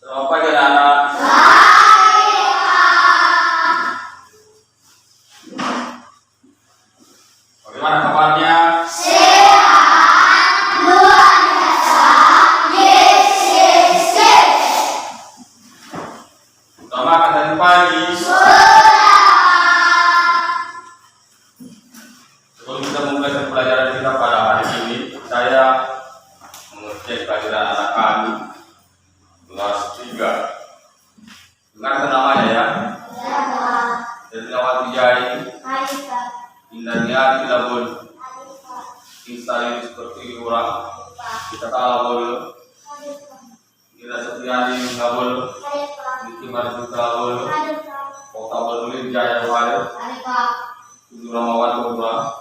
Selamat pagi anak-anak. Bagaimana kabarnya? Sehat, luar biasa. Yes, yes, yes. Selamat tadi pagi. Sebelum kita memulai pelajaran kita pada hari ini, saya mengerjakan pelajaran anak kami kelas 3. Dengar namanya ya. Dari Lawati Jai, Indahnya tidak boleh. Instalin seperti orang. Kita tahu boleh. Kita setiap hari nggak boleh. Nikmat juga boleh. Kota boleh Jaya boleh. Ujung Ramawan Pura.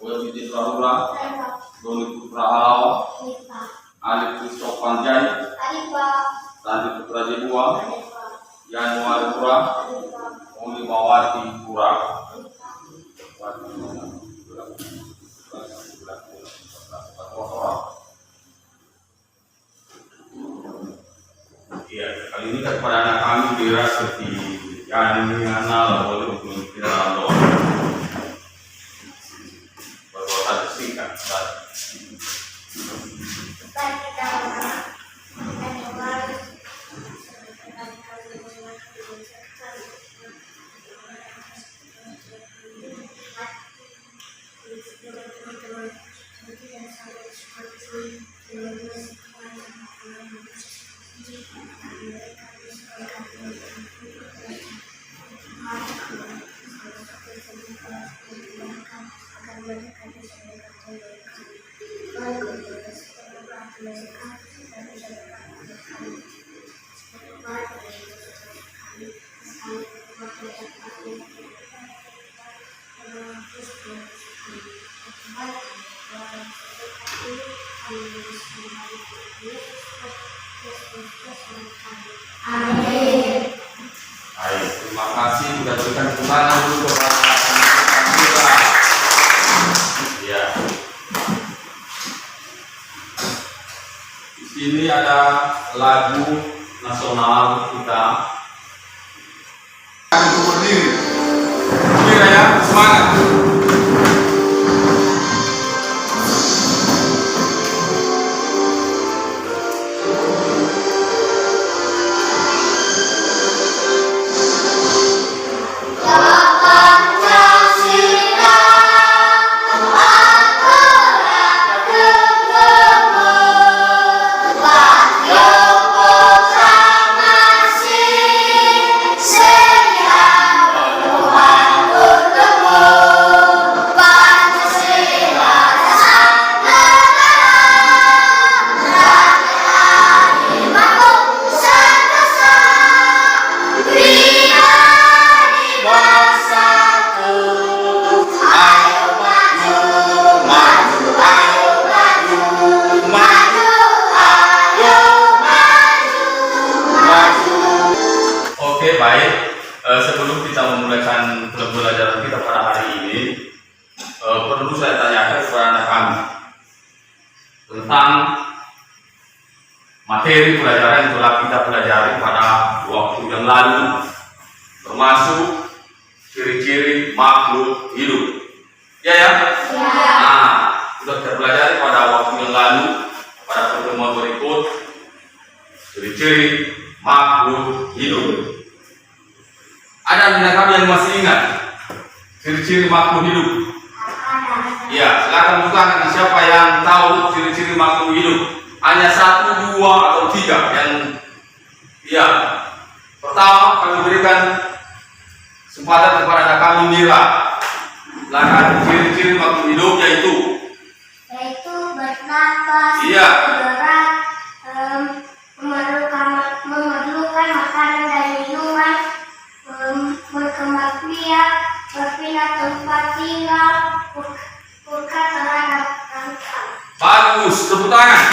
Oya Binti Pura. Doni Putra Halau. Alif Kristof Panjai. Tanti Putra Jebua. Januari Pura. Oli Mawati Pura. Iya, kali ini kepada anak kami kira seperti yang mengenal oleh kita dalam doa. Berdoa singkat. Amin. Baik, terima kasih sudah berikan dukungan dulu kepada kita. Ya. Di sini ada lagu nasional kita. Untuk berdiri. Berdiri ya, semangat. Sebelum kita memulaikan pelajaran kita pada hari ini, perlu saya tanyakan kepada anak kami tentang materi pelajaran yang telah kita pelajari pada waktu yang lalu, termasuk ciri-ciri makhluk hidup. Ya ya? Nah, sudah kita pelajari pada waktu yang lalu, pada pertemuan berikut, ciri-ciri makhluk hidup. Ada anak kami yang masih ingat ciri-ciri makhluk hidup? Ya, silakan buka nanti siapa yang tahu ciri-ciri makhluk hidup. Hanya 1, 2, atau 3 yang ya. Pertama, kami berikan kesempatan kepada anak kami Mira. Silakan ciri-ciri makhluk hidup yaitu bernapas, iya, bergerak, memerlukan makanan dan minuman, berkembang biak, berpindah tempat tinggal, peka terhadap rangkap. bagus, tepuk tangan.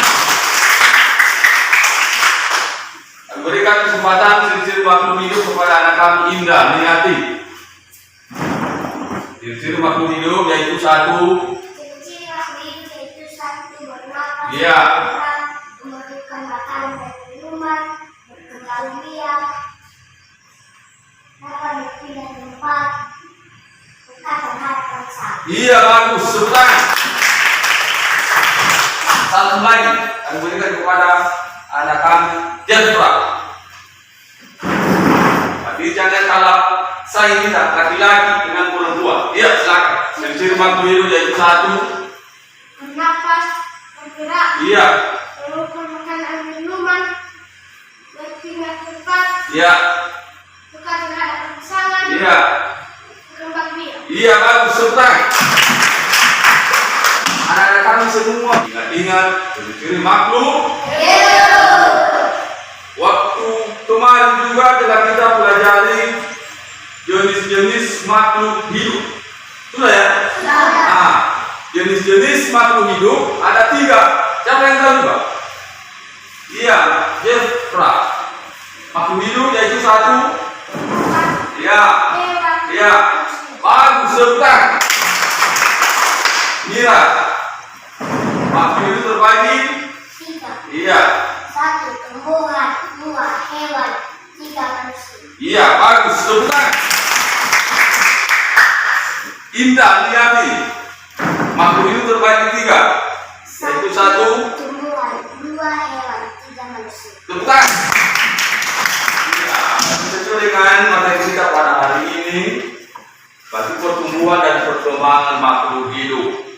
Kami berikan kesempatan ciri-ciri makhluk hidup kepada anak kami Indah Niati. Ciri-ciri makhluk hidup yaitu 1. Ciri makhluk hidup yaitu 1. Bernapas, Iya. memerlukan makanan dan minuman, Gambia dapat berpindah tempat bukan terhadap saat. Iya, bagus. Sebelah. Salam lagi kami berikan kepada anak kami Jeffra. Tapi jangan kalah saing kita laki-laki dengan perempuan. Iya, silakan. Ciri-ciri makhluk hidup yaitu satu. Bernafas, bergerak, Iya. mengumpul makanan minuman, berpindah tempat, Iya. bukan terhadap pasangan, Iya. berkembang biak. Iya, bagus. Sebelah. Anak-anak kami semua ingat-ingat ciri-ciri makhluk. Waktu kemarin juga telah kita pelajari jenis-jenis makhluk hidup. Sudah ya? Nah, jenis-jenis makhluk hidup ada 3. Siapa yang tahu juga? Iya, Jeffra. Makhluk hidup yaitu 1. Iya. Iya. Bagus, sebentar. Mira. Makhluk hidup terbagi 3. Iya. 1. Tumbuhan, 2. Hewan, 3. Manusia. Iya, bagus. Sebentar. Indah, lihati. Makhluk hidup terbagi 3. Yaitu 1. Tumbuhan, 2. Hewan, 3. Manusia. Sebentar. Iya, sesuai dengan materi kita pada hari ini, bagi pertumbuhan dan perkembangan makhluk hidup.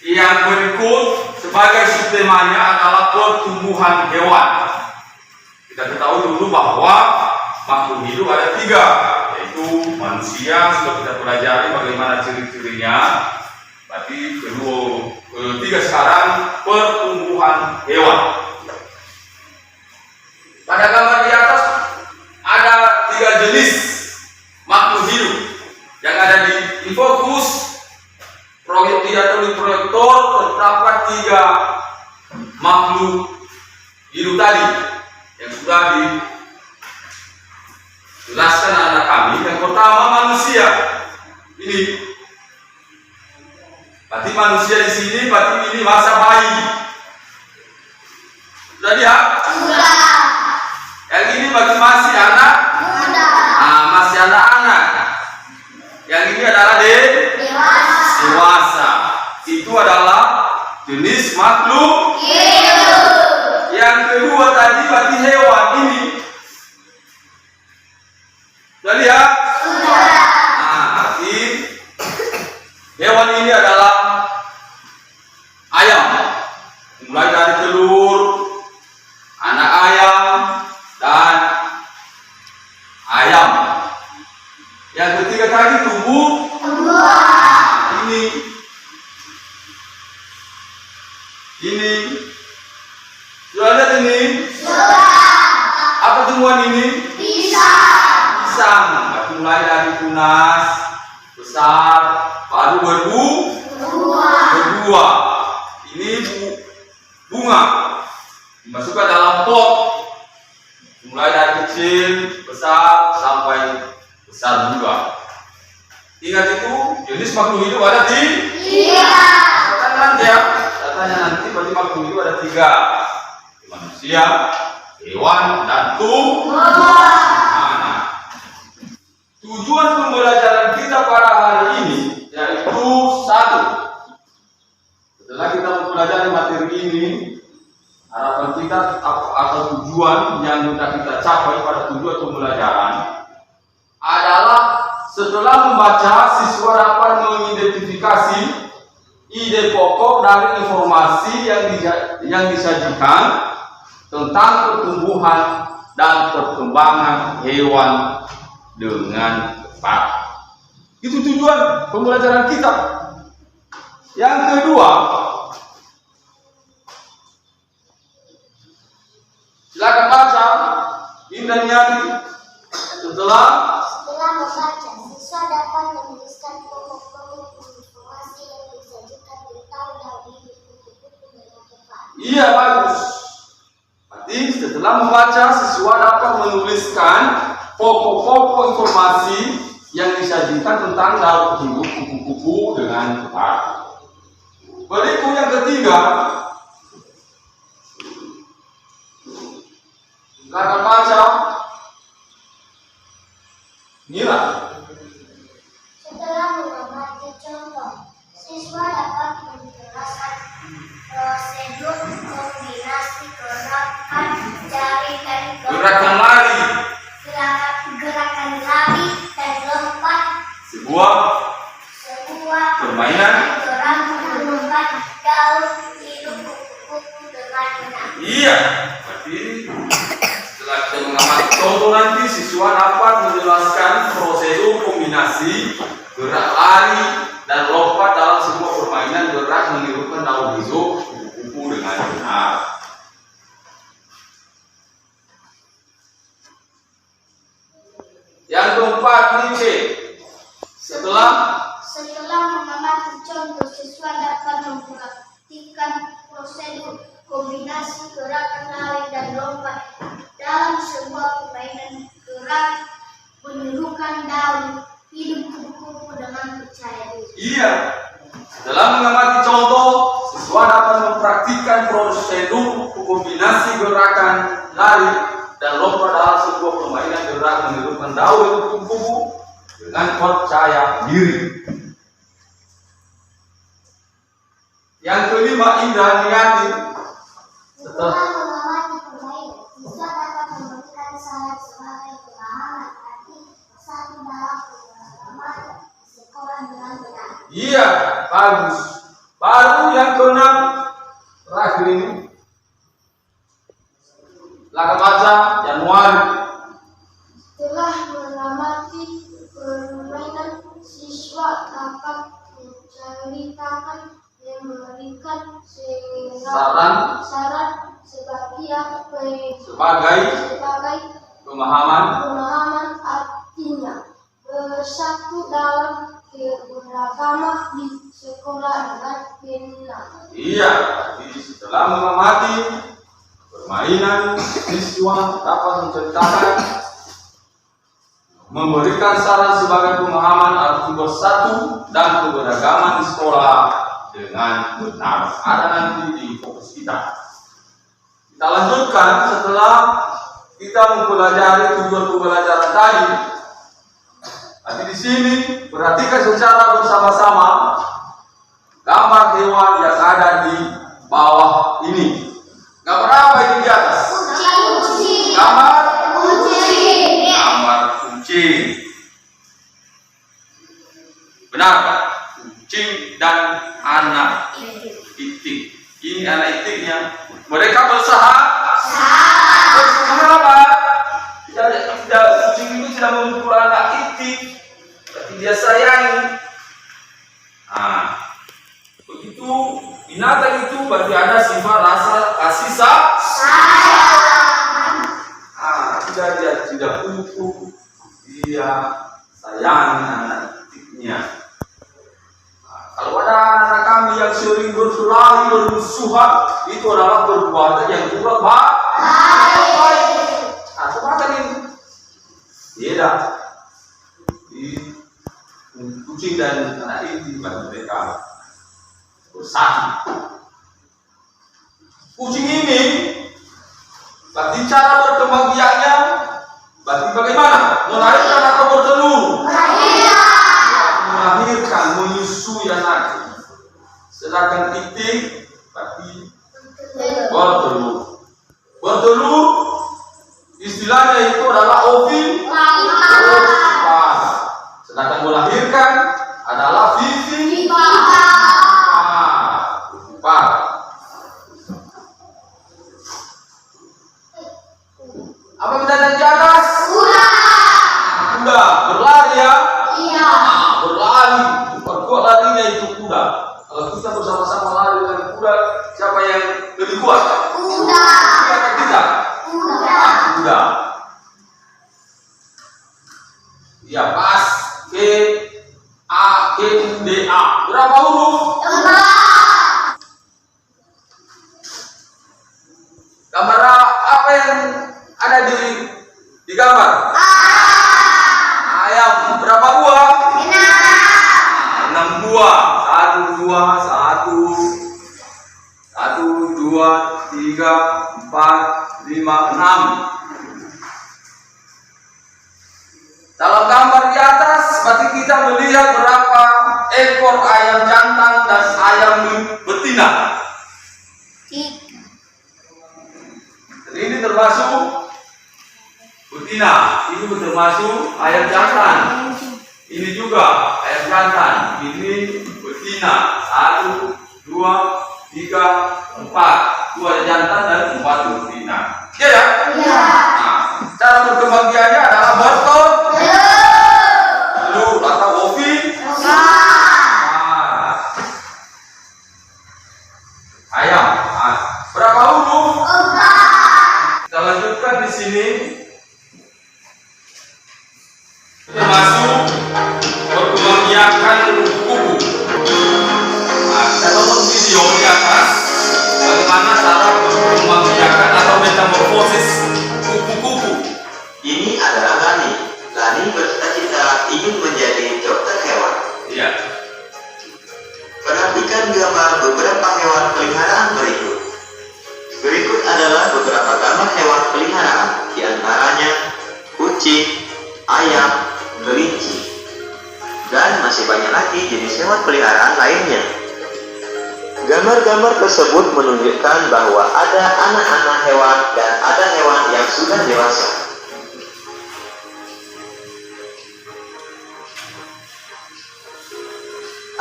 Yang berikut sebagai subtemanya adalah pertumbuhan hewan. Kita ketahui dulu bahwa makhluk hidup ada 3, yaitu manusia. Sudah kita pelajari bagaimana ciri-cirinya. Berarti ketiga sekarang pertumbuhan hewan. Pada gambar di atas ada 3 jenis makhluk hidup yang ada di fokus. Di proyektor terdapat 3 makhluk hidup tadi yang sudah dijelaskan anak kami. Yang pertama manusia. Ini berarti manusia di sini, berarti ini masa bayi. Sudah lihat? Sudah. Yang ini berarti masih anak. Sudah. Masih anak-anak. Yang ini adalah dewasa. Itu adalah jenis makhluk hidup. Yang kedua tadi berarti hewan ini. Sudah lihat? Sudah. Berarti hewan ini adalah ayam. Mulai dari telur, anak ayam, dan ayam. Yang ketiga tadi tumbuhan. Ini sudah lihat ini? Sudah. Apa tumbuhan ini? Pisang. Mulai dari tunas besar baru berbuah. Ini bunga dimasukkan dalam pot. Mulai dari kecil, besar sampai besar juga. Ingat itu jenis makhluk hidup ada di 3. nanti ya. Datanya nanti berarti makhluk hidup ada 3. Manusia, hewan, dan tumbuhan. Tujuan pembelajaran kita pada hari ini yaitu 1. Setelah kita mempelajari materi ini, harapan kita atau tujuan yang kita capai pada tujuan pembelajaran adalah setelah membaca, siswa dapat mengidentifikasi ide pokok dari informasi yang disajikan tentang pertumbuhan dan perkembangan hewan dengan tepat. Itu tujuan pembelajaran kita. Yang kedua, silakan baca indahnya. Setelah membaca, siswa dapat menuliskan pokok-pokok informasi yang disajikan tentang hal ini buku-buku dengan tepat. Iya, bagus. Berarti setelah membaca, siswa dapat menuliskan pokok-pokok informasi yang disajikan tentang daur hidup kupu-kupu dengan tepat. Berikut yang ketiga, silakan baca Inilah. Setelah mengamati contoh, siswa dapat menjelaskan prosedur kombinasi gerakan jari dan Gerakan lari. gerakan lari dan lompat. Sebuah permainan. Orang melompat daun hidup kupu-kupu dengan benar. Iya. Berarti setelah kita mengamati contoh nanti siswa dapat menjelaskan prosedur kombinasi gerak lari dan lompat dalam sebuah permainan gerak menirukan daun hijau kupu-kupu dengan benar. Yang keempat ini C. Setelah mengamati contoh, siswa dapat mempraktikkan prosedur kombinasi gerakan lari dan lompat dalam sebuah permainan gerak menirukan daun hidup kupu-kupu dengan percaya diri. Iya. Setelah mengamati contoh, siswa dapat mempraktikkan prosedur kombinasi gerakan lari dan lompat dalam sebuah permainan gerak menirukan daun kupu-kupu dengan percaya diri. Yang kelima, Indra Niati. Setelah mengamati permainan, siswa dapat memberikan saran sebagai pemahaman arti satu dalam pengalaman sekolah dengan benar. Iya, bagus. Baru yang keenam, terakhir ini. Laka baca Januari. Setelah mengamati permainan, siswa dapat menceritakan dan memberikan saran sebagai pemahaman artinya bersatu dalam keberagaman di sekolah dengan benar. Iya, jadi setelah mengamati permainan, siswa dapat menceritakan, memberikan saran sebagai pemahaman arti bersatu dan keberagaman di sekolah dengan benar. Ada nanti di fokus kita. Kita lanjutkan setelah kita mempelajari tujuan pembelajaran tadi. Nanti di sini perhatikan secara bersama-sama gambar hewan yang ada di bawah ini. Gambar apa ini di atas? Gambar kucing. Benar Pak? Kucing dan anak itik. Ini anak itiknya. Mereka bersahabat. Kenapa? Kucing itu tidak memukul anak itik, tapi dia sayangi. Begitu binatang itu berarti ada sifat rasa kasih sayang. Dia tidak pukul, dia sayangi anak itiknya. Kalau ada anak kami yang sering berkelahi, bermusuhan, itu adalah perbuatan yang kurang baik. Perbuatan ini beda. Di kucing dan anak ini mereka bersatu. Kucing ini berarti cara berkembang biaknya berarti bagaimana? Melahirkan atau bertelur? Melahirkan, menyusui anak. Sedangkan itik berarti bertelur. Bertelur istilahnya itu adalah ovipar. Sedangkan melahirkan adalah vivipar. Apa kita lihat di atas? Kuda berlari ya? Iya. Berlari. Berkuat larinya itu kuda. Kalau kita bersama-sama lari dengan kuda, siapa yang lebih kuat? Kuda. Kita. Kuda. Ya pas. KAKUDA. Berapa huruf? 4. Gambar apa yang ada di gambar? Ayam. Berapa buah? 6 buah. 1, 2, 3, 4, 5, 6. Dalam gambar kita melihat berapa ekor ayam jantan dan ayam betina. Ini termasuk betina, ini termasuk ayam jantan. Ini juga ayam jantan, ini betina. 1, 2, 3, 4. 2 ayam jantan dan 4 betina. Iya ya? Iya. Nah, cara berkembang biaknya adalah bertelur atau ovi. Ayam. Berapa huruf? 4. Kita lanjutkan di sini. Termasuk perkembangbiakan kuku. Kita nonton video di atas bagaimana cara perkembangbiakan atau metamorfosis kuku-kuku. Ini adalah Lani. Lani bercita-cita ingin menjadi dokter hewan. Iya. Perhatikan gambar beberapa hewan peliharaan berikut. Berikut adalah beberapa gambar hewan peliharaan, di antaranya kucing, ayam, kelinci, dan masih banyak lagi jenis hewan peliharaan lainnya. Gambar-gambar tersebut menunjukkan bahwa ada anak-anak hewan dan ada hewan yang sudah dewasa.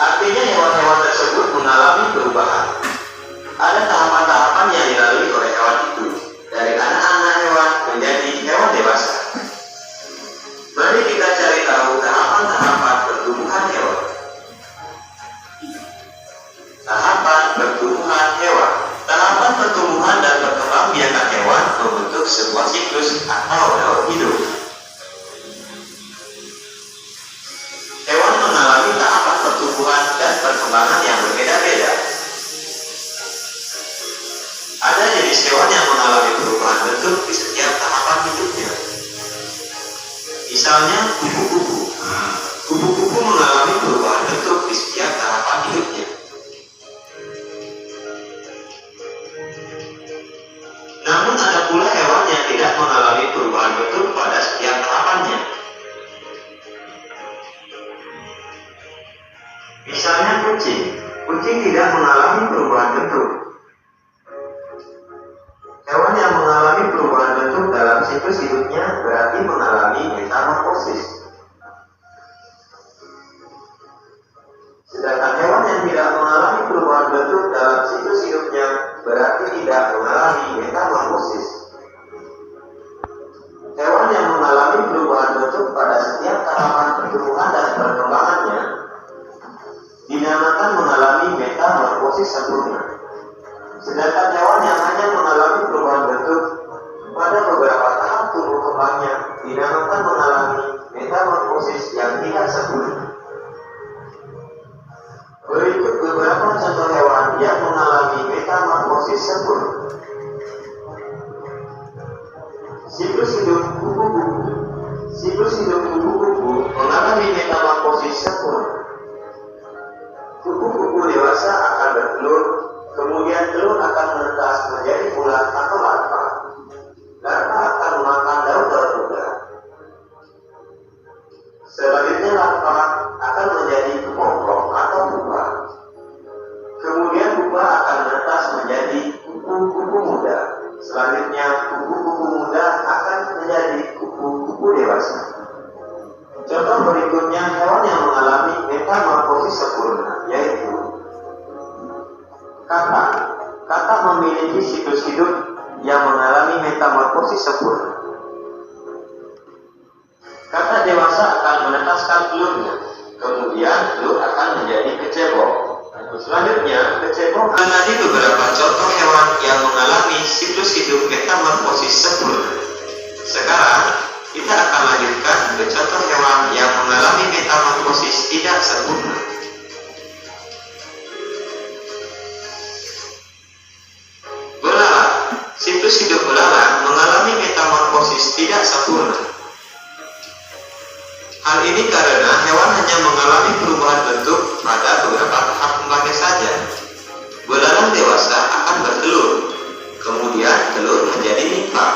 Artinya hewan-hewan tersebut mengalami perubahan. Ada tahapan-tahapan yang dilalui oleh hewan itu, dari anak-anak hewan menjadi hewan dewasa. Mari kita cari tahu tahapan-tahapan pertumbuhan hewan. Tahapan pertumbuhan hewan. Tahapan pertumbuhan dan perkembangbiakan hewan membentuk sebuah siklus atau daur hidup. Hewan mengalami tahapan pertumbuhan dan perkembangan yang berbeda-beda. Ada jenis hewan yang mengalami perubahan bentuk di setiap tahapan hidupnya. Misalnya kupu-kupu. Kupu-kupu mengalami perubahan bentuk di setiap tahapan hidupnya. Namun ada pula hewan yang tidak mengalami perubahan bentuk pada setiap tahapannya. Misalnya kucing. Kucing tidak mengalami perubahan bentuk. Hewan yang mengalami perubahan bentuk dalam siklus hidupnya berarti mengalami metamorfosis. Sedangkan hewan yang tidak mengalami perubahan bentuk dalam siklus hidupnya berarti tidak mengalami metamorfosis. Hewan yang mengalami perubahan bentuk pada setiap tahapan pertumbuhan dan perkembangannya dinamakan mengalami metamorfosis sempurna. Sedangkan hewan yang hanya mengalami perubahan bentuk pada beberapa tahap tumbuh kembangnya dinamakan mengalami metamorfosis yang tidak sempurna. Berikut beberapa contoh hewan yang mengalami metamorfosis sempurna. Siklus hidup kupu-kupu. Siklus hidup kupu-kupu mengalami metamorfosis sempurna. Kupu-kupu dewasa akan bertelur, kemudian telur akan menetas menjadi ulat atau larva. Larva akan memakan daun-daun muda. Selanjutnya larva akan menjadi kepompong atau pupa. Kemudian pupa akan menetas menjadi kupu-kupu muda. Selanjutnya kupu-kupu muda akan menjadi kupu-kupu dewasa. Contoh berikutnya hewan yang mengalami metamorfosis sempurna, yaitu katak. Katak memiliki siklus hidup yang mengalami metamorfosis sempurna. Katak dewasa akan menetaskan telurnya, kemudian telur akan menjadi kecebong. Selanjutnya, kecebong menjadi beberapa contoh hewan yang mengalami siklus hidup metamorfosis sempurna. Sekarang, kita akan lanjutkan ke contoh hewan yang mengalami metamorfosis tidak sempurna. Belalang. Siklus hidup belalang mengalami metamorfosis tidak sempurna. Hal ini karena hewan hanya mengalami perubahan bentuk pada beberapa tahap kembangnya saja. Belalang dewasa akan bertelur, kemudian telur menjadi nimpa.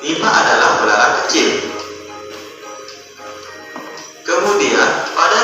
Nimpa adalah belalang kecil. Kemudian, pada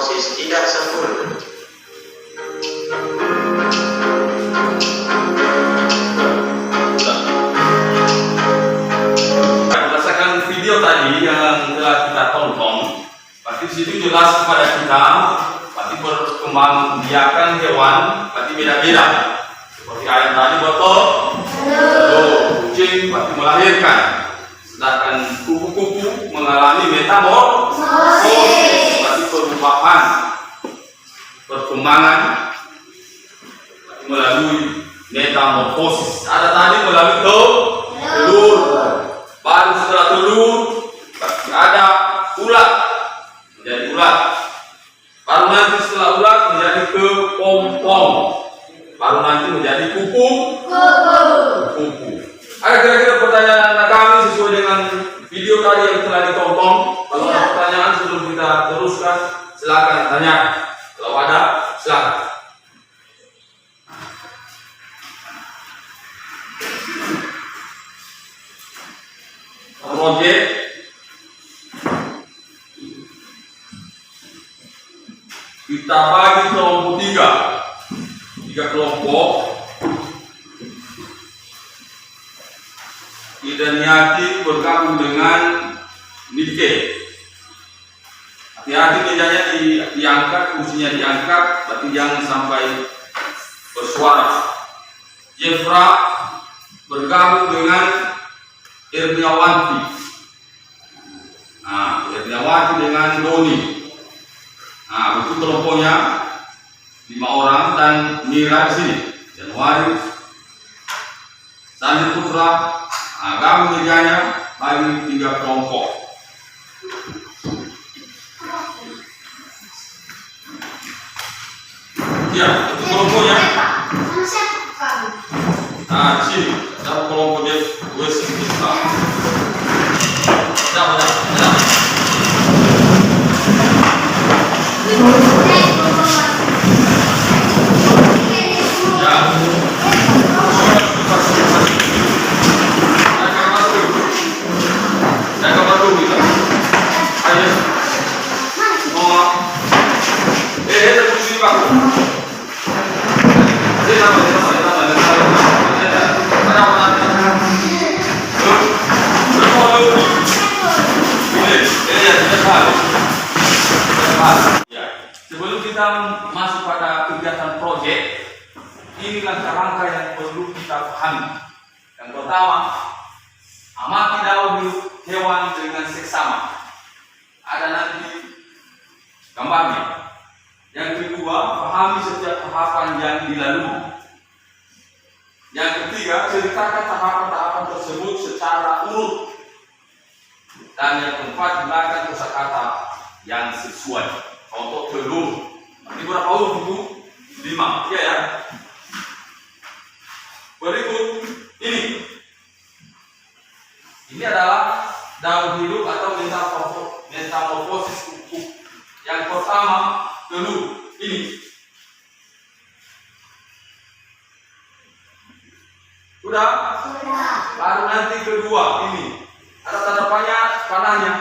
metamorfosis tidak sempurna. Berdasarkan video tadi yang telah kita tonton, berarti di situ jelas kepada kita, berarti perkembangan biakan hewan berarti beda-beda. Seperti ayam tadi betul, kucing berarti melahirkan, sedangkan kupu-kupu mengalami metamorfosis, berarti perubahan, perkembangan berarti melalui metamorfosis. Ada tadi melalui telur, baru setelah telur berarti ada ulat, menjadi ulat, baru nanti setelah ulat menjadi kepompong, baru nanti menjadi kupu. Ada kira-kira pertanyaan anak kami sesuai dengan video tadi yang telah ditonton? Kalau ada pertanyaan sebelum kita teruskan, silakan tanya. Kalau ada, silakan. Project kita bagi kelompok tiga kelompok. Kita niati bergabung dengan Nike. Hati-hati mejanya diangkat, kursinya diangkat, berarti jangan sampai bersuara. Jefra bergabung dengan Irniawanti. Nah, Irniawanti dengan Doni. Nah, itu kelompoknya 5 orang, dan Mira di sini. Januari, Sandi Putra. Nah, gabung mejanya bagi 3 kelompok. Ya, itu kelompoknya. Nah, di sini ada kelompok dia WC kita. Ya. Ya, sebelum kita masuk pada kegiatan proyek, ini langkah-langkah yang perlu kita pahami. Yang pertama, amati dahulu hewan dengan seksama. Ada nanti gambarnya. Yang kedua, pahami setiap tahapan yang dilalui. Yang ketiga, ceritakan tahapan-tahapan tersebut secara urut. Dan yang keempat, gunakan kosakata yang sesuai. Contoh telur. Ini berapa huruf itu? 5. Iya ya. Berikut ini. Ini adalah daun hidup atau metamorfosis kuku. Yang pertama, telur. Ini. Sudah? Baru nanti kedua ini. Ada tanda panahnya.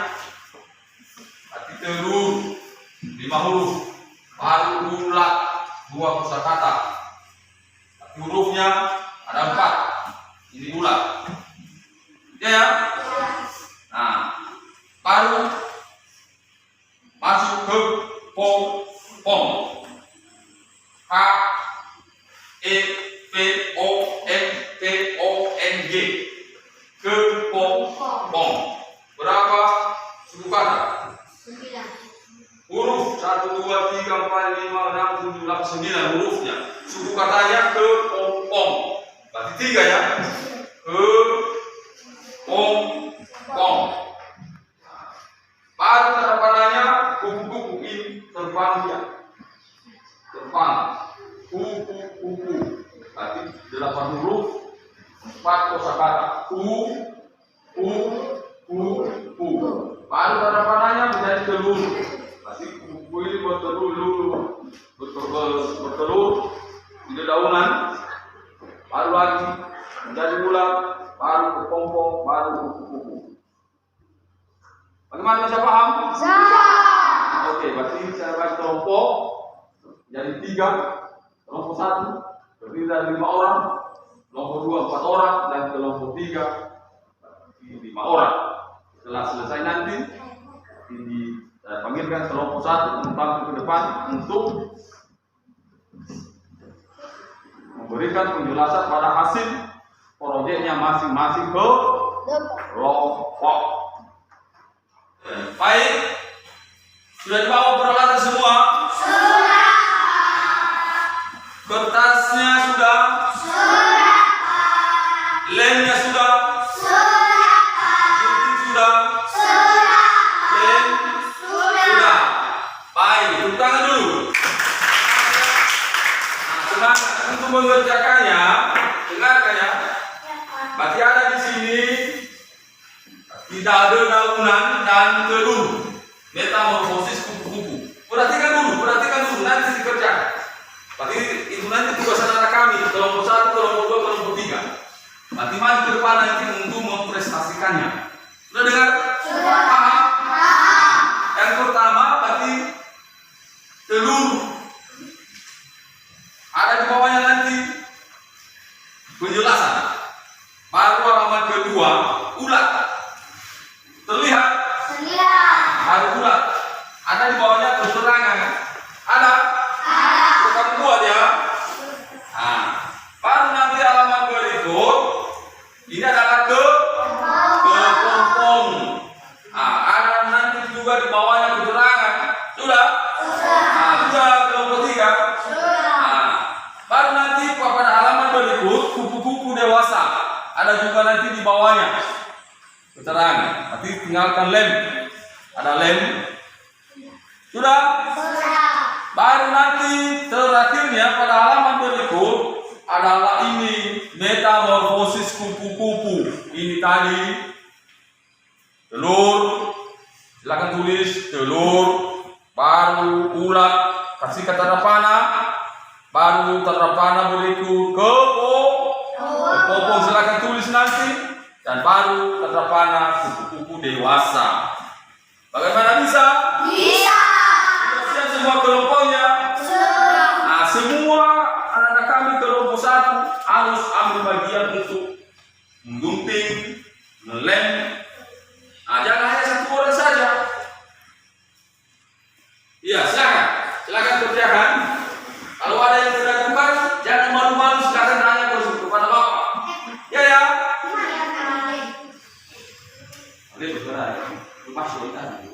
Berarti telur 5 huruf. Baru ulat 2 kosakata. Hurufnya ada 4. Ini ulat. Ya. Nah, baru masuk ke pom. K E P O N T O N G. Ke pom. Berapa suku kata? 9. Huruf 1, 2, 3, 4, 5, 6, 7, 8, 9 hurufnya. Suku katanya ke pom. Berarti 3 ya. Ke pom. Baru tanda panahnya kupu-kupu. Ini terbang dia. Terbang. Kupu-kupu. Berarti 8 huruf, 4 kosakata. Baru tanda panahnya menjadi telur. Berarti kupu ini bertelur di dedaunan. Baru lagi menjadi ulat, baru kepompong, baru kupu-kupu. Bagaimana bisa paham? Oke. Oke, berarti saya bagi kelompok jadi 3, kelompok 1 terdiri dari 5 orang, kelompok 2 4 orang, dan kelompok 3 5 orang. Setelah selesai nanti saya panggilkan kelompok 1 untuk tampil ke depan untuk memberikan penjelasan pada hasil proyeknya masing-masing ke kelompok. Baik, sudah dibawa peralatan semua? Sudah. Kertasnya sudah? Sudah. Lemnya sudah? Sudah. Gunting sudah? Sudah. Lem? Sudah. Baik, tepuk tangan dulu. Nah, untuk mengerjakannya, dengarkan ya. Berarti ada di sini tidak ada daunan dan telur. Metamorfosis kupu-kupu. Perhatikan dulu, nanti dikerjakan. Berarti itu nanti tugas anak kami, kelompok 1, kelompok 2, kelompok 3. Berarti maju ke depan nanti untuk mempresentasikannya. Sudah dengar? Sudah. Paham? Yang pertama berarti telur. Ada di bawahnya nanti penjelasan. Baru halaman kedua, ulat. Terlihat? Terlihat. Baru ulat. Ada di bawahnya keterangan. Ada? Ada. Bukan buat ya. Nah, baru nanti halaman berikut. Ini adalah kepompong. Nah, ada nanti juga di bawahnya keterangan. Sudah? Sudah. Nah, sudah kelompok 3. Sudah. Nah, baru nanti pada halaman berikut kupu-kupu dewasa. Ada juga nanti di bawahnya keterangan. Nanti tinggalkan lem. Ada lem. Sudah? Sudah. Baru nanti terakhirnya pada halaman berikut adalah ini metamorfosis kupu-kupu. Ini tadi telur. Silakan tulis telur. Baru ulat. Kasih kata terapana. Baru terapana berikut kepompong. Silakan tulis nanti. Dan baru terapana kupu-kupu dewasa. Bagaimana bisa? Bisa. Sudah siap semua kelompoknya? Sudah. Nah, semua anak-anak kami kelompok 1 harus ambil bagian untuk menggunting, melem. Nah, jangan hanya 1 orang saja. Iya, silakan kerjakan. Kalau ada yang meragukan, jangan malu-malu, silakan tanya kepada Bapak. Ya ya. Boleh bergerak. Lupa sulitan.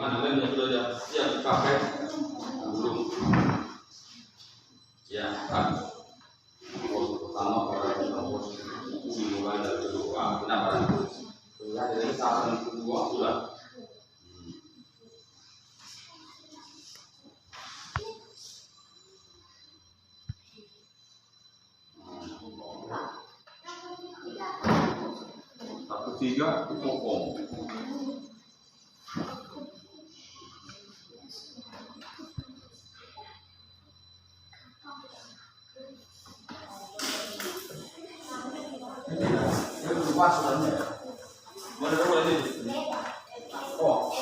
Mana lem yang sudah siap dipakai? Belum. Ya, kan. Pertama pada pos dimulai dari doa. Kenapa? Sudah dari tahun kedua sudah. Satu tiga itu pokok. masuk dalamnya ya. Mana tahu lagi? Oh.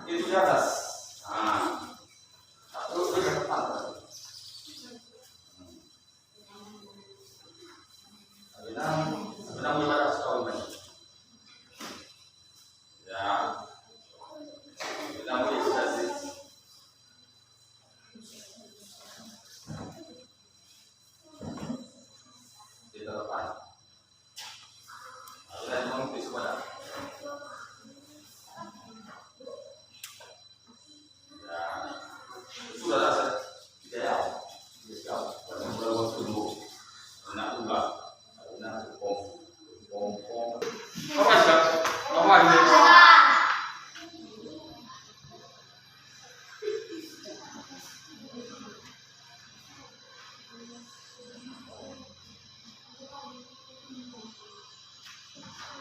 Itu di atas. Satu di depan. Benang di atas kawan. Ya. Benang di atas. Di depan. Dan mengikuti sepada. Sudah rasa tidak ya, kalau tunggu, nak ulah, nak pom. Apa sih? Apa ini?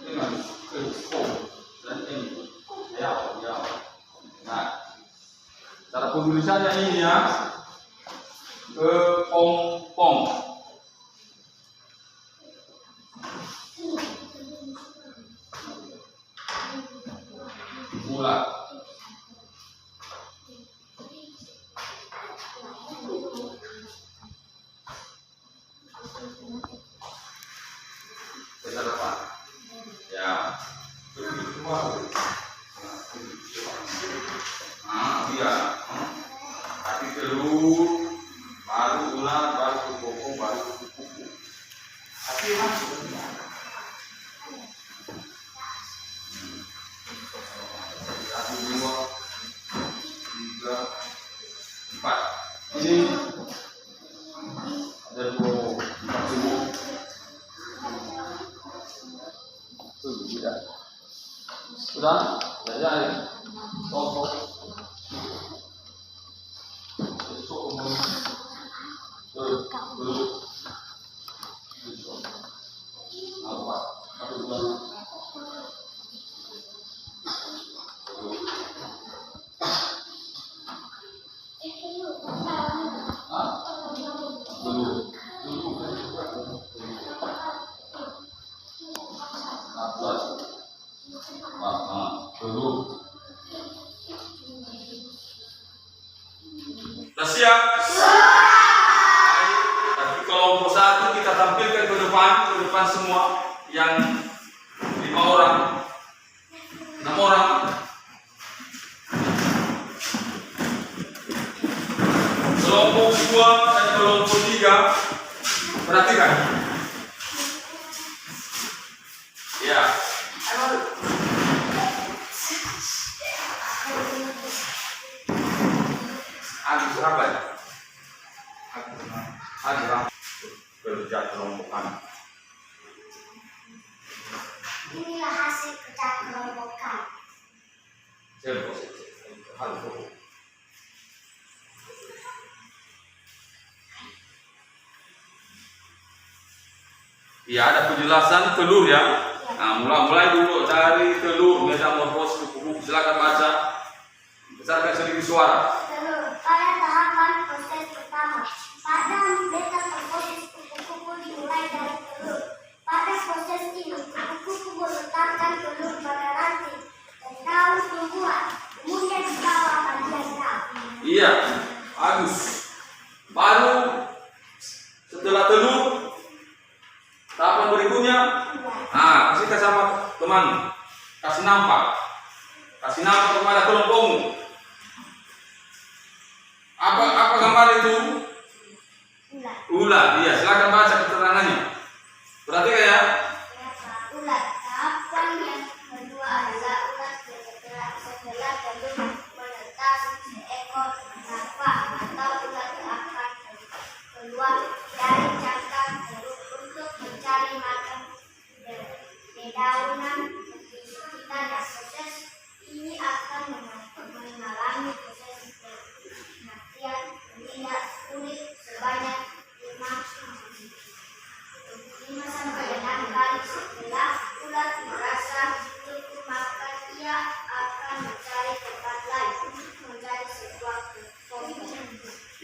Dengan pom dan ini, ya. Nah. Cara penulisannya ini ya, kepompong. Mula. Kita depan. Ya. Iya. Kaki telur, baru ulat, baru kepompong, baru kuku. Kaki masuk. Satu, dua, tiga, empat. Ini ada 4 tubuh. Tidak. Sudah? Sudah jadi. Contoh. Sudah siap? Tapi kelompok 1 kita tampilkan ke depan semua yang 5 orang, 6 orang. Kelompok 2 dan kelompok 3 perhatikan. Ya. Agus apa ya? Agus kerja kelompokan. Inilah hasil kerja kelompokan. Ya, ada penjelasan telur ya. Nah, mulai dulu dari telur metamorfosis kuku. Silakan baca. Besarkan sedikit suara. Telur. Pada tahapan proses pertama, pada metamorfosis kupu-kupu dimulai dari telur. Pada proses ini, kupu-kupu meletakkan telur pada ranting dan daun tumbuhan, kemudian dibawa bagian daun. Iya, bagus. Baru setelah telur, tahapan berikutnya, kasih sama teman, kasih nampak kepada kelompokmu. Apa gambar itu? Ulat. Iya, silakan baca keterangannya. Perhatikan ya. Ulat. Tahapan yang kedua adalah ulat setelah telur menetas seekor larva atau ulat akan keluar dari cangkang telur untuk mencari makan dedaunan di sekitarnya. Proses ini akan mengalami proses pengertian kulit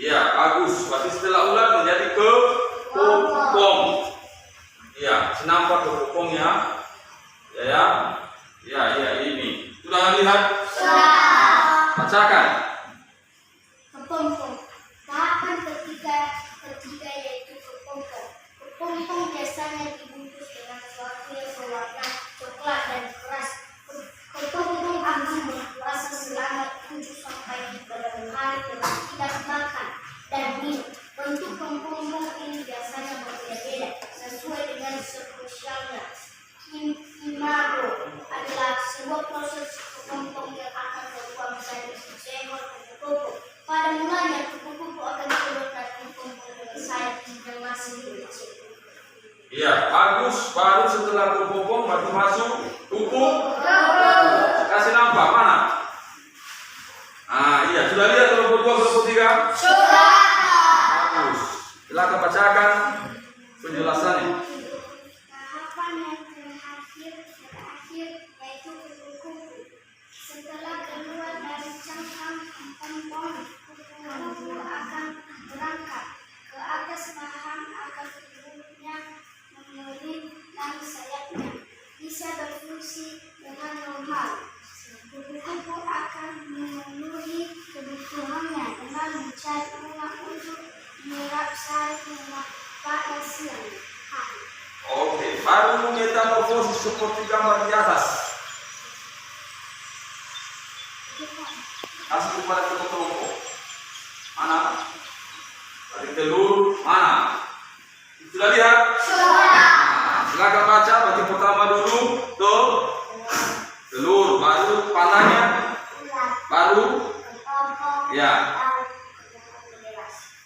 Iya, bagus. Berarti setelah ulat menjadi kepompong. Iya, senampak kepompongnya. Ya, ini. Sudah lihat? Sudah. Bacakan. Kepompong. Tahapan ketiga yaitu kepompong. Kepompong biasanya dibungkus dengan sesuatu yang berwarna coklat dan keras. Kepompong akan berpuasa selama 7 sampai 8 hari dengan tidak makan dan minum. Bentuk kepompong ini biasanya berbeda-beda sesuai dengan spesialnya. Imago adalah sebuah proses kepompong yang akan berubah menjadi seekor kupu-kupu. Pada mulanya kupu-kupu akan keluar dari kepompong dengan sayap yang masih kecil. Iya, bagus. Baru setelah kepompong baru masuk kupu. Kasih nampak mana? Iya, sudah lihat kelompok 2, kelompok 3? Sudah. Bagus. Silakan bacakan penjelasannya. Tahapan yang terakhir yaitu kupu-kupu. Setelah keluar dari cangkang kepompong, kupu-kupu akan berangkat ke atas bahan agar tubuhnya mengelilingkan sayapnya bisa berfungsi dengan normal. Kupu-kupu akan memenuhi kebutuhannya dengan mencari bunga untuk menyerap sari bunga pada siang hari. Oke, baru metamorfosis seperti gambar di atas. Kasih kepada kelompok. Mana? Dari telur mana? Sudah lihat? Sudah. Silakan baca. Berarti pertama dulu tuh telur, baru panahnya, baru ya.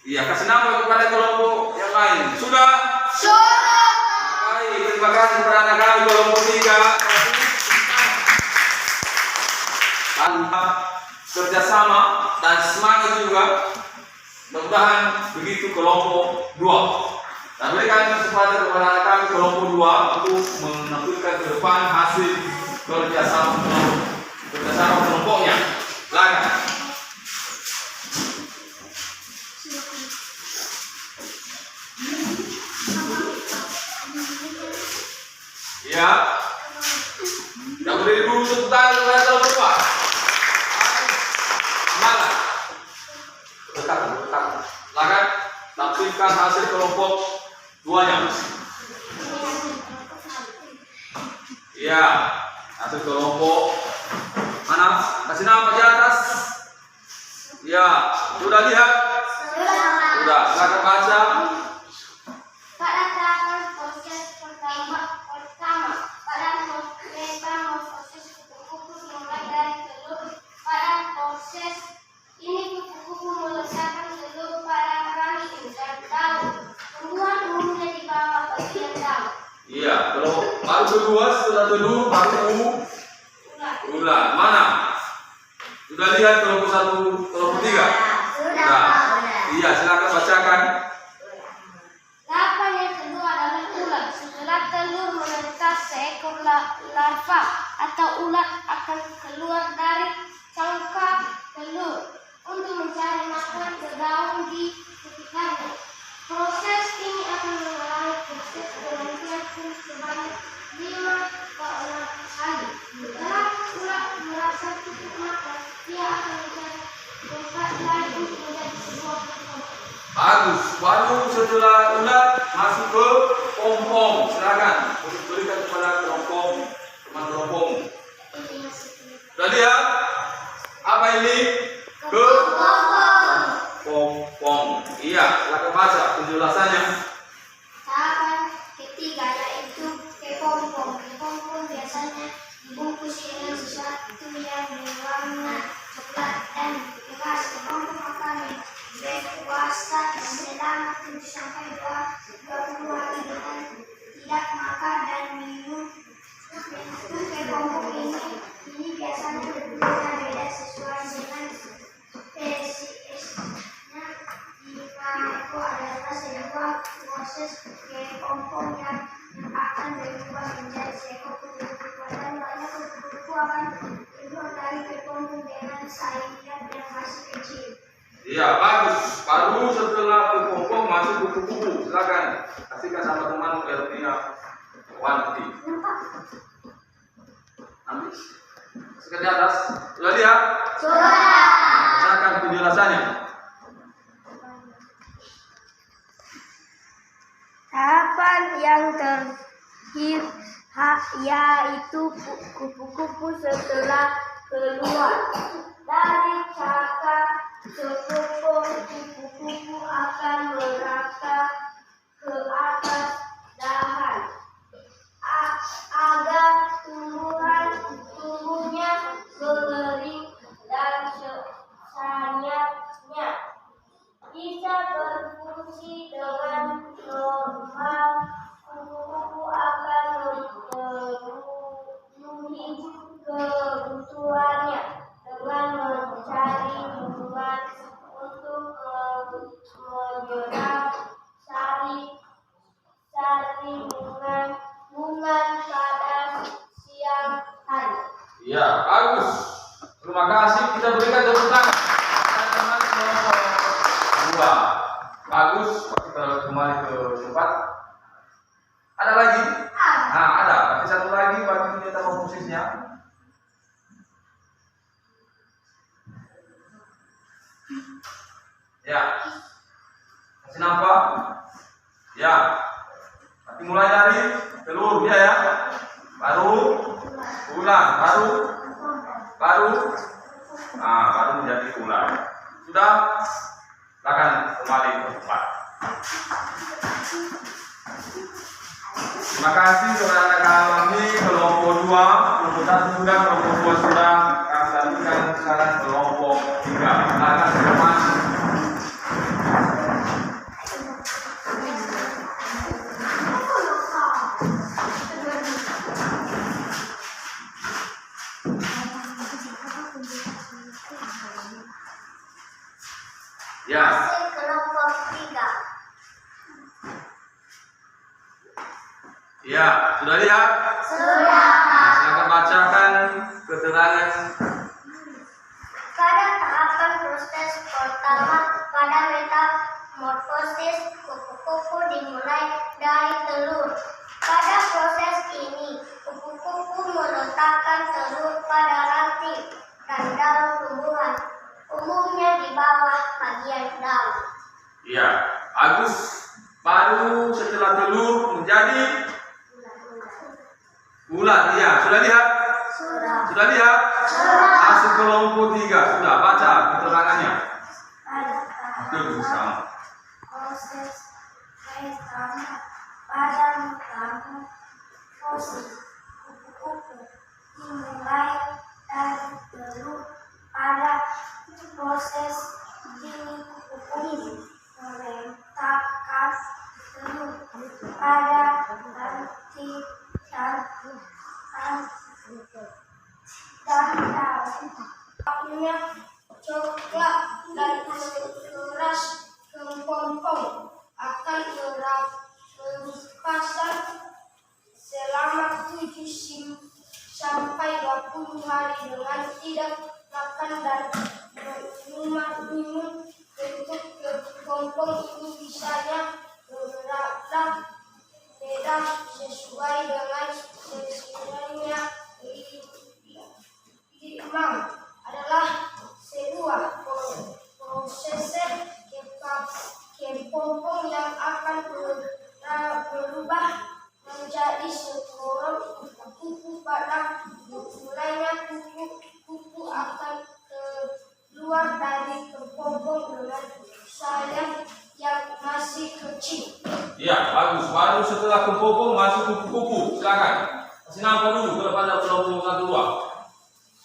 Iya, kasih nama kepada kelompok yang lain. Sudah? Sudah. Baik, terima kasih kepada anak kami kelompok 3. Tanpa kerjasama dan semangat juga, mudah-mudahan begitu kelompok 2. Dan berikan kesempatan kepada anak kami kelompok 2 untuk menampilkan ke depan hasil kerjasama kelompoknya. Silakan. Ya, yang berdiri dulu tepuk tangan kepada kelompok 2. Semangat. Tekan. Silakan tampilkan hasil kelompok 2-nya. Ya, hasil kelompok mana? Kasih nama di atas. Ya, sudah lihat? Sudah. Silakan baca. Pada tahapan proses pertama pada proses kupu-kupu mulai dari telur. Pada proses ini kupu-kupu meletakkan telur pada ranting dan daun. Kemudian umumnya di bawah bagian daun. Iya, kalau baru kedua setelah telur baru ulat. Mana? Sudah lihat kelompok 1, kelompok 3? Sudah. Iya, silakan bacakan. Tahapan yang kedua adalah ulat. Setelah telur menetas, seekor larva atau ulat akan keluar dari cangkang telur untuk mencari makan ke daun di sekitarnya. Proses ini akan mengalami proses pergantian kulit sebanyak 5 ke 6 kali. Setelah ulat merasa cukup makan, dia akan mencari tempat lain untuk menjadi sebuah kelompok. Bagus. Baru setelah ulat masuk ke pompong. Silakan berikan kepada kelompok teman kelompok. Sudah lihat? Apa ini? Pompong. Iya, silakan baca penjelasannya. Tahapan ketiga yaitu kepompong. Kepompong biasanya dibungkus dengan sesuatu yang berwarna coklat dan keras. Kepompong akan berpuasa selama 7 sampai 20 hari dengan tidak makan dan minum. Bentuk kepompong ini biasanya berbeda sesuai dengan spesiesnya. Imago adalah sebuah proses kepompong yang akan berubah menjadi seekor kupu-kupu. Pada mulanya kupu-kupu akan keluar dari kepompong dengan sayap yang masih kecil. Iya, bagus. Baru baru setelah kepompong masuk kupu-kupu. Silakan kasihkan sama teman biar dia wanti. Nanti kasihkan di atas. Sudah lihat? Sudah. Bacakan penjelasannya. Tahapan yang terakhir yaitu kupu-kupu setelah keluar dari cakar sepopong, kupu-kupu akan merangkak ke atas dahan agar tubuhnya mengering dan sayapnya bisa berfungsi dengan normal. Kupu-kupu akan memenuhi kebutuhannya dengan mencari bunga untuk menyerap bunga pada siang hari. Iya, bagus. Terima kasih. Kita berikan tepuk tangan. Teman kelompok 2. Bagus. Kita kembali ke tempat. Ada lagi? Nah, ada. Tapi satu lagi bagi kita tahu posisinya. Ya. Kasih nampak? Ya. Nanti mulai dari telur ya. Baru ulang, baru menjadi ular. Sudah, silakan kembali ke tempat. Terima kasih kepada kami kelompok 2, kelompok 1 sudah, kelompok 2 sudah. Kami lanjutkan sekarang kelompok 3. Silakan teman. Ya. Kelompok 3. Ya, sudah lihat? Sudah. Nah, silakan bacakan keterangan. Pada tahapan proses pertama pada metamorfosis, kupu-kupu dimulai dari telur. Pada proses ini, kupu-kupu meletakkan telur pada ranting dan daun tumbuhan, umumnya di bawah bagian daun. Iya, bagus. Baru setelah telur menjadi ular. Iya, sudah lihat? Sudah lihat? Masuk kelompok 3. Sudah baca keterangannya. Itu sama. Proses pertama pada metamorfosis, kupu-kupu dimulai dari telur. Pada proses ini, kupu-kupu meletakkan telur pada ranting dan daun. Warnanya coklat dan keras kepompong akan berpasang selama 7 sampai 20 hari dengan tidak makan dan minum. Bentuk kepompong ini bisanya berbeda sesuai dengan spesiesnya. Imam adalah sebuah proses kepompong yang akan berubah menjadi seorang kupu. Pada mulanya kupu akan keluar dari kepompong dengan sayap yang masih kecil. Iya, bagus. Baru setelah kepompong masuk kupu-kupu. Silakan. Kasih nampak dulu kepada kelompok 1 2.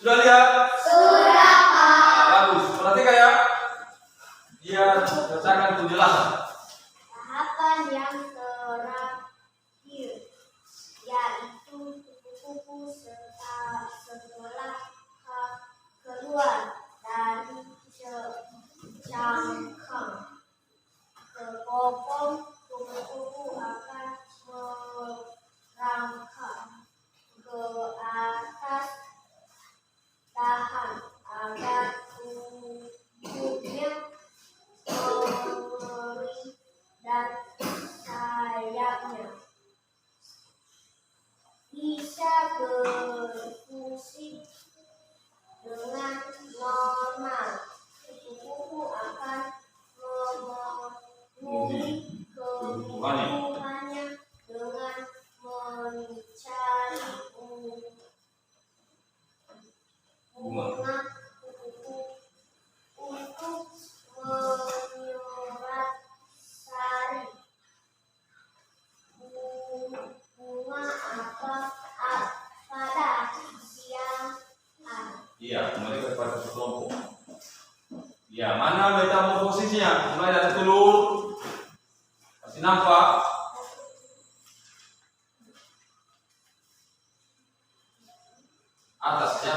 Sudah lihat? Sudah, Pak. Nah, bagus. Perhatikan ya. Dia bacakan penjelasan. Tahapan yang terakhir yaitu kupu-kupu setelah keluar dari cangkang kepompong, kupu-kupu akan merangkak ke atas dahan agar tubuhnya posisinya, mulai dari telur, masih nampak. Atas ya,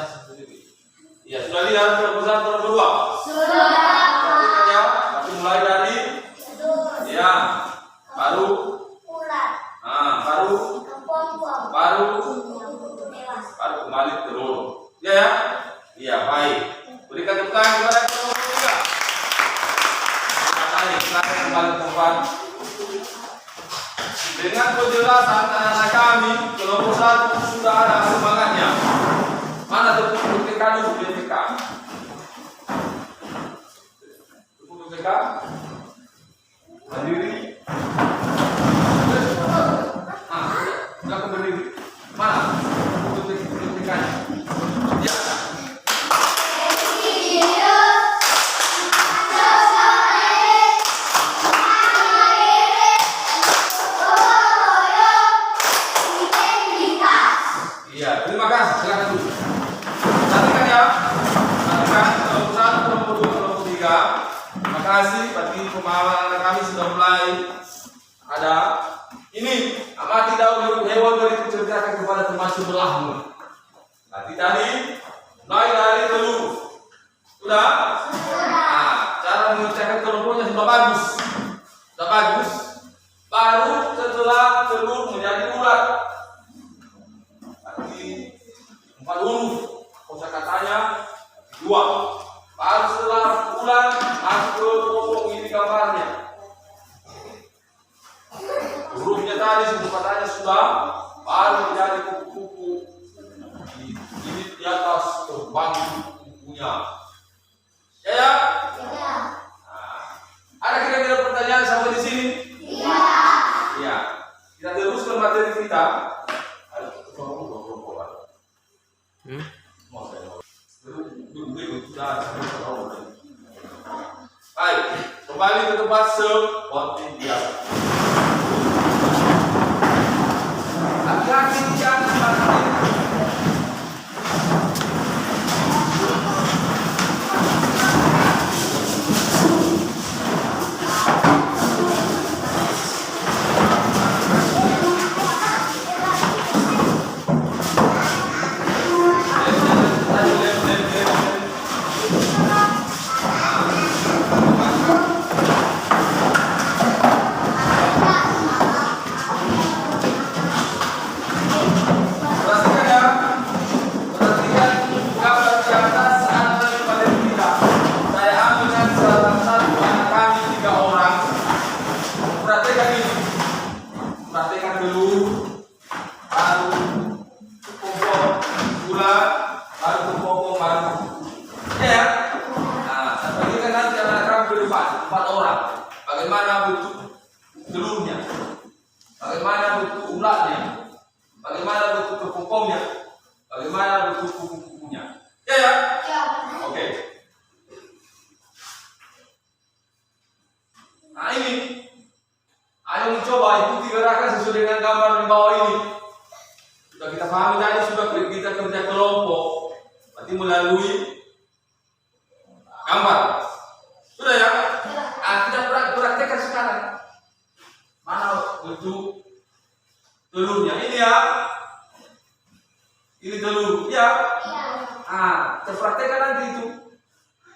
ya sudah lihat terus berdua. Sudah. Perhatikan ya, tapi mulai dari ya, baru, Ular. baru Kepompong. baru Kupu-kupu dewasa. baru kembali telur. Ya, iya baik. Berikan tepuk tangan kepada kelompok 3. Silakan kembali ke tempat. Dengan penjelasan anak-anak kami, kelompok 1 sudah ada semangatnya. Mana tepuk BPK dulu, BPK? Tepuk BPK. Berdiri. Sudah berdiri. Mana? Tepuk BPK-nya. Ya. Iya, terima kasih. Silakan dulu. Perhatikan ya. Perhatikan kelompok 1, kelompok 2, kelompok 3. Terima kasih. Berarti pemahaman anak kami sudah mulai ada. Ini amati dahulu hewan berikut ceritakan kepada teman sebelahmu. Nanti tadi mulai dari telur. Sudah? Nah, cara mengerjakan kelompoknya sudah bagus. Sudah bagus. Baru setelah telur menjadi ular. 4 huruf kosakatanya 2. Baru setelah ulang masuk ke pokok ini gambarnya. Hurufnya tadi sebelum katanya sudah baru menjadi kupu-kupu. Ini di atas terbang kupunya. Ya. Nah, ada kira-kira pertanyaan sampai di sini? Iya. Kita teruskan materi kita. Baik, kembali ke tempat seperti biasa. Hati-hati jangan balik. Bagaimana bentuk telurnya, bagaimana bentuk ulatnya, bagaimana bentuk kepompongnya, bagaimana bentuk kupu-kupunya. Ya. Oke. Nah ini, ayo mencoba ikuti gerakan sesuai dengan gambar di bawah ini. Sudah kita pahami tadi, sudah kita kerja kelompok, berarti melalui gambar. Sudah ya? Kita praktekkan sekarang. Mana bentuk telurnya? Ini ya. Ini telur, ya. Kita praktekkan nanti itu.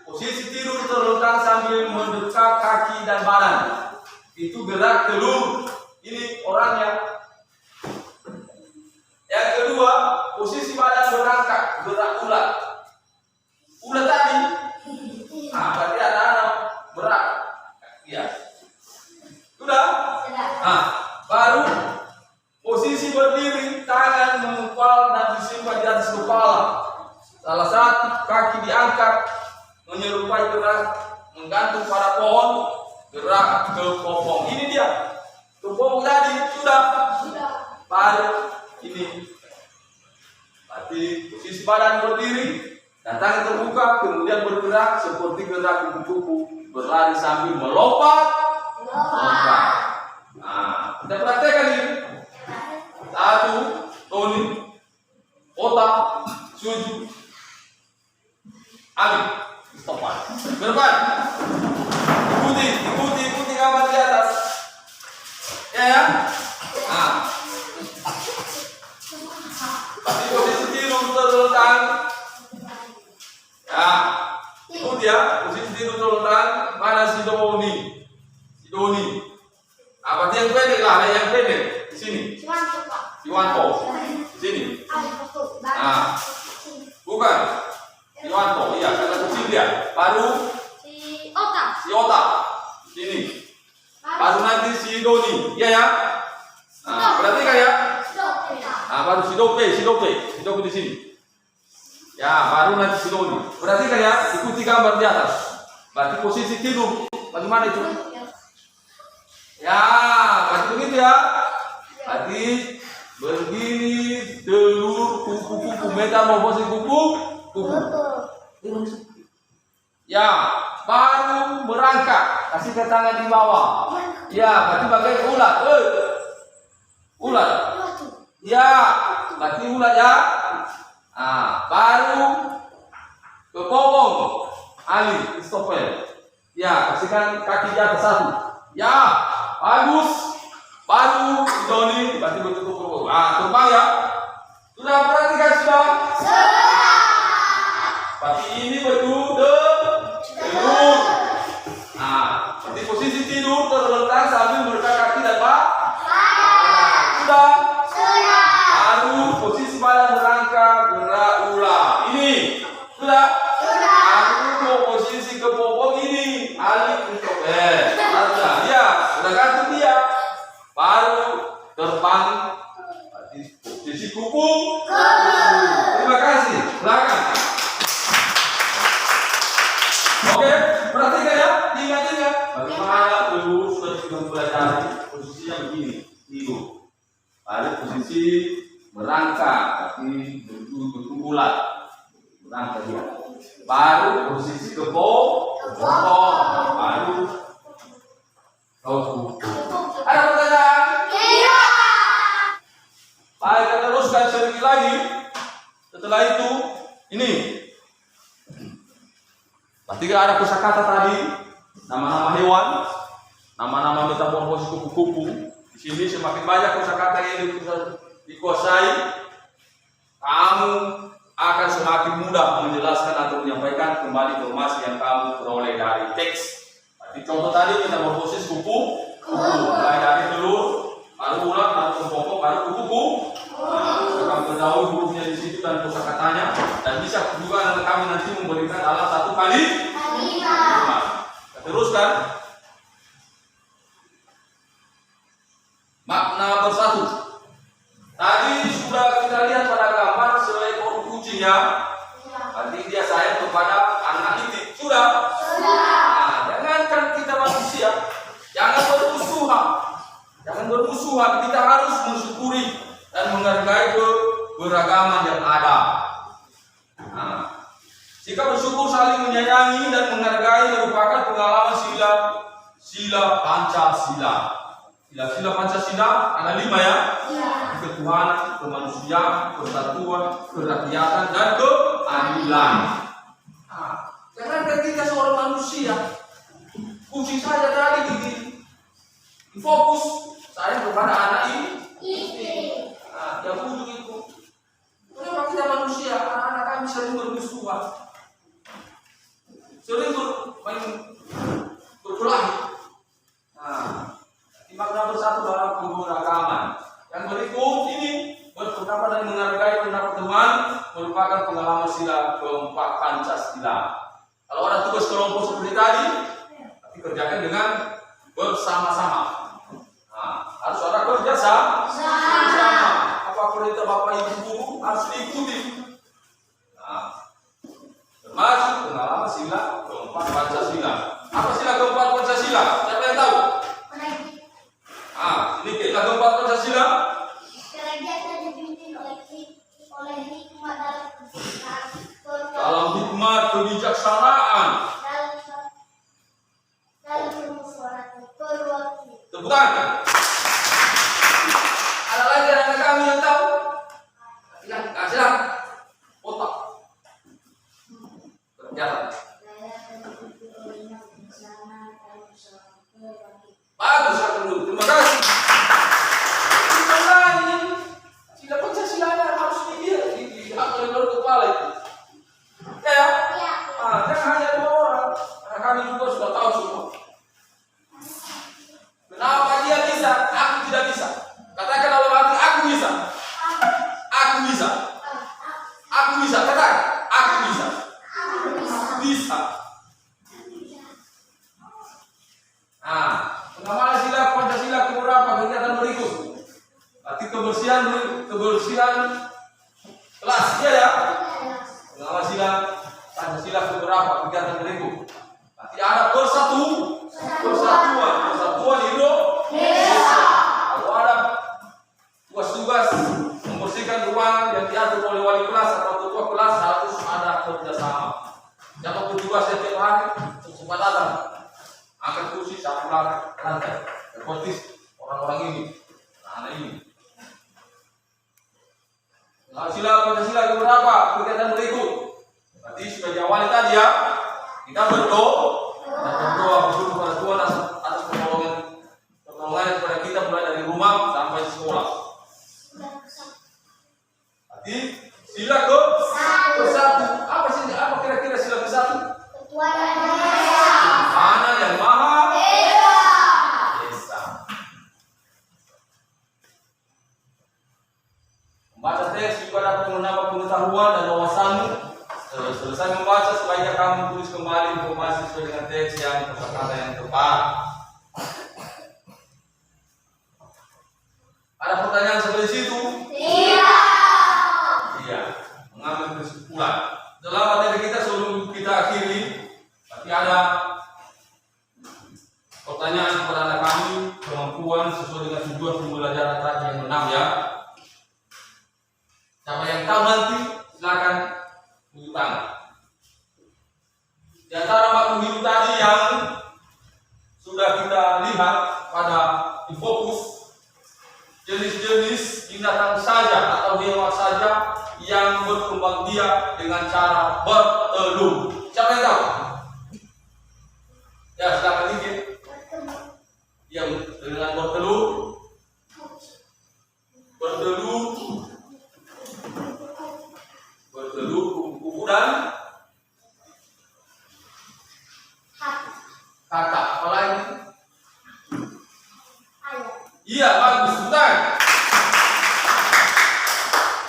Posisi tidur terletak sambil mendekat kaki dan badan. Itu gerak telur. Ini orangnya. Yang kedua, posisi badan berangkat, gerak ulat. Ulat tadi. Berarti ada anak berat. Ya. Sudah? Baru posisi berdiri, tangan mengepal dan disimpan di atas kepala. Salah satu kaki diangkat menyerupai gerak menggantung pada pohon, gerak ke popong. Ini dia. Kepompong tadi sudah. Baru ini. Berarti posisi badan berdiri dan tangan terbuka, kemudian bergerak seperti gerak kupu-kupu. Berlari sambil melompat. Nah, kita praktekkan ini. 1, Tony, otak, sujud, ambil, stop. Berdepan. ya? Nah, di posisi tidur terlentang. Ya, itu dia posisi tidur terlentang. Mana si Doni? Si Doni. Nah, berarti yang pendek lah, ada yang pendek di sini. Si Wanto. Di sini. Nah, bukan. Si Wanto, iya, kata kecil dia. Baru si Ota. Sini. Baru nanti si Doni, iya ya? Nah, berarti kan ya? Nah, baru si Dope di sini. Ya, baru nanti si Doni. Berarti kan ya? Ikuti gambar di atas. Berarti posisi tidur. Bagaimana itu? Ya, berarti begitu ya. Berarti begini telur kupu-kupu metamorfosis kupu-kupu. Ya, baru merangkak. Kasih ke tangan di bawah. Ya, berarti bagai ulat. Ulat. Ya, berarti ulat ya. Nah, baru ke popong. Ali, stopel. Ya, kasihkan kaki di atas satu. Ya, bagus. Baru Doni, berarti betul-betul popong. Ah, terbang ya. Sudah perhatikan sudah? Berarti ini betul telur. Nah, berarti posisi tidur terlentang sambil mereka kaki dan sudah. Baru posisi badan merangkak gerak ulang. Ini sudah. Baru posisi kepopong ini alik untuk ya, sudah gantung dia. Baru terbang berarti posisi kupu. Terima kasih. Silakan. Oke, perhatikan ya, ingat-ingat bagaimana dulu sudah kita pelajari posisinya begini, tidur. Ada posisi merangkak, tapi bentuk bulat, merangkak dia. Baru posisi kepopong, baru ada pertanyaan? Iya. Baik, kita teruskan sedikit lagi. Setelah itu, ini. Berarti ada kosakata tadi, nama-nama hewan, nama-nama metamorfosis kupu-kupu. Di sini semakin banyak kosakata yang dikuasai, kamu akan semakin mudah menjelaskan atau menyampaikan kembali informasi yang kamu peroleh dari teks. Berarti contoh tadi metamorfosis kupu-kupu, mulai dari telur, baru ulat, baru kepopong, baru kupu-kupu. Kamu ketahui hurufnya di situ dan kosakatanya, dan bisa juga kami nanti memberikan dalam satu kali. Teruskan makna bersatu. Tadi sudah kita lihat pada gambar seekor kucing ya. Berarti dia sayang kepada anak itu. Sudah. Nah, jangankan kita manusia, jangan bermusuhan. Kita harus mensyukuri dan menghargai keberagaman yang ada. Nah, sikap bersyukur, saling menyayangi dan menghargai merupakan pengalaman sila Pancasila. Sila Pancasila ada 5 ya. Ketuhanan, kemanusiaan, persatuan, kerakyatan, dan keadilan. Nah, jangan kita seorang manusia, kucing saja tadi fokus saya kepada anak ini. Nah, yang ujung itu. Kenapa kita manusia, anak-anak kami sering bermusuhan, sering berkelahi. Nah, makna bersatu dalam keberagaman. Yang berikut ini berpendapat dan menghargai pendapat teman merupakan pengalaman sila keempat Pancasila. Kalau ada tugas kelompok seperti tadi, tapi kerjakan dengan bersama-sama. Nah, harus ada kerja sama. Apa perintah Bapak Ibu guru harus diikuti. Nah, termasuk pengalaman sila keempat Pancasila. Apa sila keempat Pancasila? Siapa yang tahu? Ini sila keempat Pancasila. Kerajaan dipimpin oleh hikmat dalam hikmat kebijaksanaan. Tepuk tangan. Ada lagi anak kami yang tahu? Silakan. Otak. Ternyata. Bagus, terima kasih. kebersihan kelasnya ya. Pengawasilan Pancasila beberapa kegiatan berikut. Nanti ada persatuan Indonesia. Kalau ada tugas-tugas membersihkan ruang yang diatur oleh wali kelas atau ketua kelas harus ada kerjasama. Siapa tugas setiap hari cepat datang, angkat kursi satu lantai, seperti orang-orang ini, anak ini. Pancasila beberapa kegiatan berikut. Berarti sudah diawali tadi ya. Kita berdoa bersyukur kepada Tuhan atas pertolongan kepada kita mulai dari rumah sampai sekolah. Berarti sila ke satu. Apa kira-kira sila ke satu? Mana yang Maha Esa. Membaca teks juga dapat menambah pengetahuan dan wawasanmu. Selesai membaca, sebaiknya kamu tulis kembali informasi sesuai dengan teks yang kosakata yang tepat. Ada pertanyaan seperti situ? Iya. Mengambil kesimpulan. Dalam materi kita sebelum kita akhiri, tapi ada pertanyaan kepada anak kami, kemampuan sesuai dengan tujuan pembelajaran tadi yang 6 ya. Siapa yang tahu nanti silakan tunjuk tangan. Di antara makhluk hidup tadi yang sudah kita lihat pada di fokus, jenis-jenis binatang saja atau hewan saja yang berkembang biak dengan cara bertelur. Siapa yang tahu? Ya, silakan izin. Yang dengan bertelur kuku dan kata. Apa lagi? Iya, bagus, betul.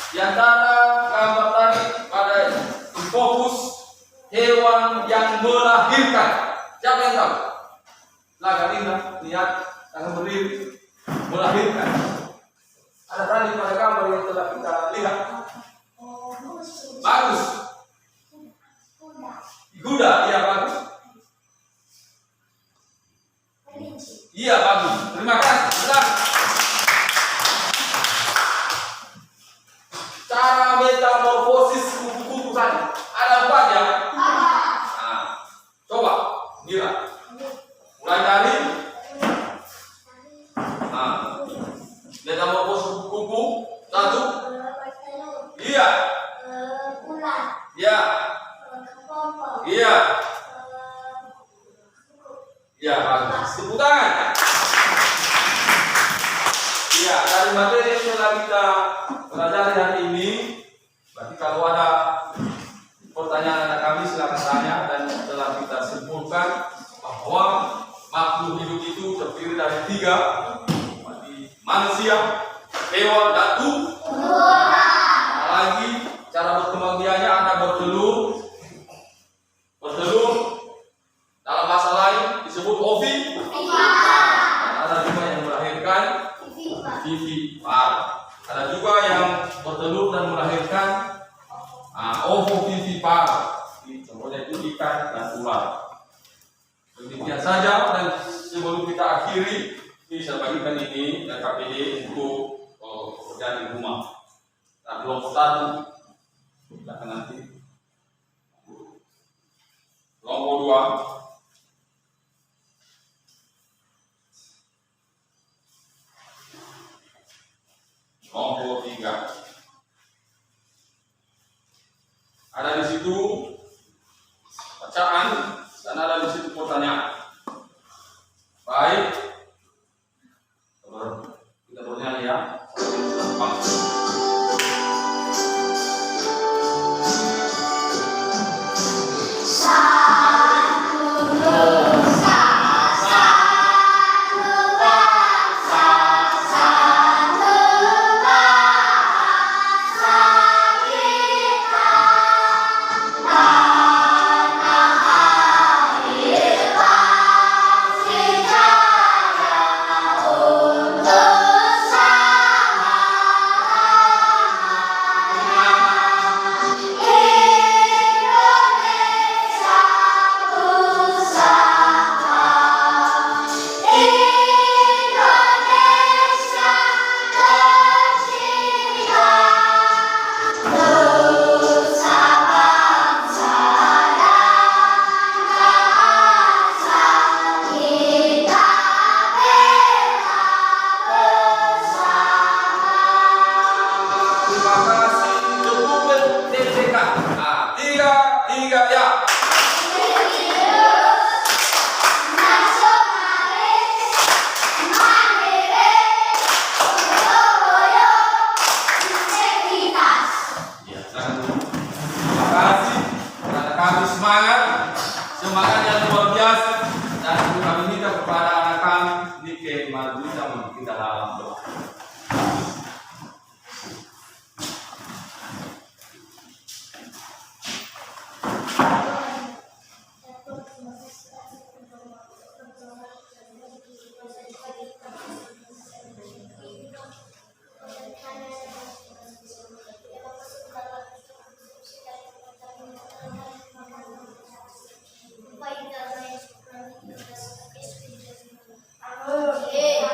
Di antara gambar tadi pada fokus hewan yang melahirkan. Siapa yang tahu? Laga indah, lihat, tangan berdiri, melahirkan. Ada tadi pada gambar yang telah kita lihat. Bagus. Kuda, iya bagus. Iya bagus. Terima kasih. Benar. Cara metamorfosis kupu-kupu tadi ada apa ya? Nah, coba Mira. Mulai dari metamorfosis kupu-kupu satu. Iya. Iya. Iya. Iya, bagus. Tepuk tangan. Iya, dari materi yang telah kita pelajari hari ini, berarti kalau ada pertanyaan anak kami silakan tanya, dan telah kita simpulkan bahwa makhluk hidup itu terdiri dari 3, berarti manusia, hewan, dan lagi cara berkembang biaknya ada bertelur dalam bahasa lain disebut ada juga yang melahirkan vivipar, ada juga yang bertelur dan melahirkan ovovivipar, contohnya itu ikan dan ular. Demikian saja, dan sebelum kita akhiri bisa bagikan ini dan KPD untuk pekerjaan di rumah. Nah, kelompok 1 silakan nanti. Kelompok 2 kelompok 3 ada di situ bacaan dan ada di situ pertanyaan. Baik, kita bernyanyi ya. Kita E.